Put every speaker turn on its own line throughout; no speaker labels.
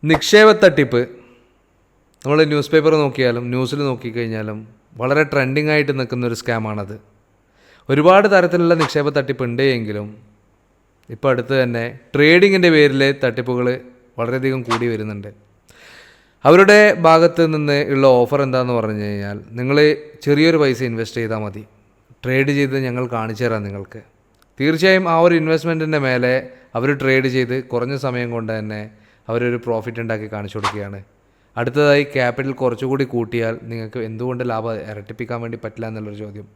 നിക്ഷേപ തട്ടിപ്പ് നമ്മൾ ന്യൂസ് പേപ്പർ നോക്കിയാലും ന്യൂസിൽ നോക്കിക്കഴിഞ്ഞാലും വളരെ ട്രെൻഡിങ് ആയിട്ട് നിൽക്കുന്ന ഒരു സ്കാമാണത്. ഒരുപാട് തരത്തിലുള്ള നിക്ഷേപ തട്ടിപ്പ് ഉണ്ട് എങ്കിലും ഇപ്പോൾ അടുത്ത് തന്നെ ട്രേഡിങ്ങിൻ്റെ പേരിൽ തട്ടിപ്പുകൾ വളരെയധികം കൂടി വരുന്നുണ്ട്. അവരുടെ ഭാഗത്ത് നിന്ന് ഉള്ള ഓഫർ എന്താണെന്ന് പറഞ്ഞു കഴിഞ്ഞാൽ, നിങ്ങൾ ചെറിയൊരു പൈസ ഇൻവെസ്റ്റ് ചെയ്താൽ മതി, ട്രേഡ് ചെയ്ത് ഞങ്ങൾ കാണിച്ചു തരാം നിങ്ങൾക്ക്. തീർച്ചയായും ആ ഒരു ഇൻവെസ്റ്റ്മെൻറ്റിൻ്റെ മേലെ അവർ ട്രേഡ് ചെയ്ത് കുറഞ്ഞ സമയം കൊണ്ട് തന്നെ അവരൊരു പ്രോഫിറ്റ് ഉണ്ടാക്കി കാണിച്ചു കൊടുക്കുകയാണ്. അടുത്തതായി ക്യാപിറ്റൽ കുറച്ചുകൂടി കൂട്ടിയാൽ നിങ്ങൾക്ക് എന്തുകൊണ്ട് ലാഭം ഇരട്ടിപ്പിക്കാൻ വേണ്ടി പറ്റില്ല എന്നുള്ളൊരു ചോദ്യം.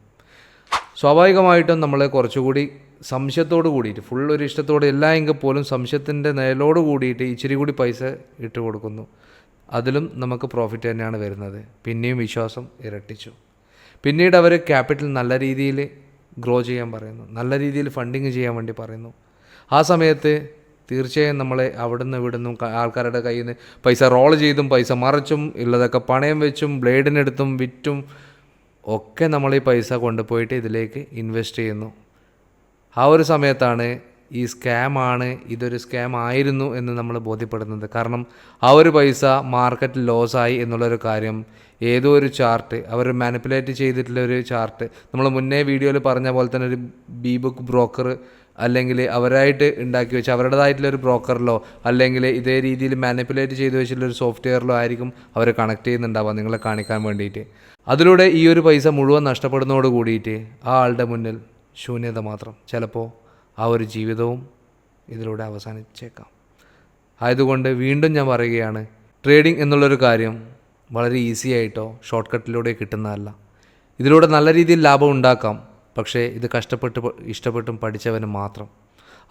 സ്വാഭാവികമായിട്ടും നമ്മൾ കുറച്ചുകൂടി സംശയത്തോട് കൂടിയിട്ട്, ഫുൾ ഒരു ഇഷ്ടത്തോടെ എല്ലാം എങ്കിൽ പോലും സംശയത്തിൻ്റെ നിഴലോട് കൂടിയിട്ട് ഇച്ചിരി കൂടി പൈസ ഇട്ട് കൊടുക്കുന്നു. അതിലും നമുക്ക് പ്രോഫിറ്റ് തന്നെയാണ് വരുന്നത്. പിന്നെയും വിശ്വാസം ഇരട്ടിച്ചു. പിന്നീട് അവർ ക്യാപിറ്റൽ നല്ല രീതിയിൽ ഗ്രോ ചെയ്യാൻ പറയുന്നു, നല്ല രീതിയിൽ ഫണ്ടിങ് ചെയ്യാൻ വേണ്ടി പറയുന്നു. ആ സമയത്ത് തീർച്ചയായും നമ്മളെ അവിടുന്ന് ഇവിടുന്നും ആൾക്കാരുടെ കയ്യിൽ നിന്ന് പൈസ റോൾ ചെയ്തും പൈസ മറിച്ചും ഉള്ളതൊക്കെ പണയം വെച്ചും ബ്ലേഡിനെടുത്തും വിറ്റും ഒക്കെ നമ്മൾ ഈ പൈസ കൊണ്ടുപോയിട്ട് ഇതിലേക്ക് ഇൻവെസ്റ്റ് ചെയ്യുന്നു. ആ ഒരു സമയത്താണ് ഈ സ്കാമാണ്, ഇതൊരു സ്കാം ആയിരുന്നു എന്ന് നമ്മൾ ബോധ്യപ്പെടുന്നത്. കാരണം ആ ഒരു പൈസ മാർക്കറ്റിൽ ലോസായി എന്നുള്ളൊരു കാര്യം ഏതോ ഒരു ചാർട്ട്, അവർ മാനിപ്പുലേറ്റ് ചെയ്തിട്ടുള്ളൊരു ചാർട്ട്, നമ്മൾ മുന്നേ വീഡിയോയിൽ പറഞ്ഞ പോലെ തന്നെ ഒരു ബി ബുക്ക് ബ്രോക്കർ അല്ലെങ്കിൽ അവരായിട്ട് ഉണ്ടാക്കി വെച്ച് അവരുടേതായിട്ടുള്ളൊരു ബ്രോക്കറിലോ അല്ലെങ്കിൽ ഇതേ രീതിയിൽ മാനിപ്പുലേറ്റ് ചെയ്ത് വെച്ചിട്ടുള്ളൊരു സോഫ്റ്റ്വെയറിലോ ആയിരിക്കും അവർ കണക്ട് ചെയ്യുന്നുണ്ടാവുക നിങ്ങളെ കാണിക്കാൻ വേണ്ടിയിട്ട്. അതിലൂടെ ഈ ഒരു പൈസ മുഴുവൻ നഷ്ടപ്പെടുന്നതോട് കൂടിയിട്ട് ആ ആളുടെ മുന്നിൽ ശൂന്യത മാത്രം. ചിലപ്പോൾ ആ ഒരു ജീവിതവും ഇതിലൂടെ അവസാനിച്ചേക്കാം. ആയതുകൊണ്ട് വീണ്ടും ഞാൻ പറയുകയാണ്, ട്രേഡിംഗ് എന്നുള്ളൊരു കാര്യം വളരെ ഈസി ആയിട്ടോ ഷോർട്ട് കട്ടിലൂടെ കിട്ടുന്നതല്ല. ഇതിലൂടെ നല്ല രീതിയിൽ ലാഭം ഉണ്ടാക്കാം. പക്ഷേ ഇത് ഇഷ്ടപ്പെട്ടും പഠിച്ചവന് മാത്രം.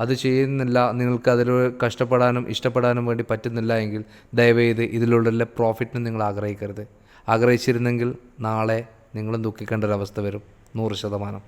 അത് ചെയ്യുന്നില്ല, നിങ്ങൾക്ക് അതിലൂടെ കഷ്ടപ്പെടാനും ഇഷ്ടപ്പെടാനും വേണ്ടി പറ്റുന്നില്ല എങ്കിൽ ദയവേത് ഇതിലുള്ള പ്രോഫിറ്റിന് നിങ്ങൾ ആഗ്രഹിക്കരുത്. ആഗ്രഹിച്ചിരുന്നെങ്കിൽ നാളെ നിങ്ങളും ദുഃഖിക്കേണ്ട ഒരവസ്ഥ വരും 100%.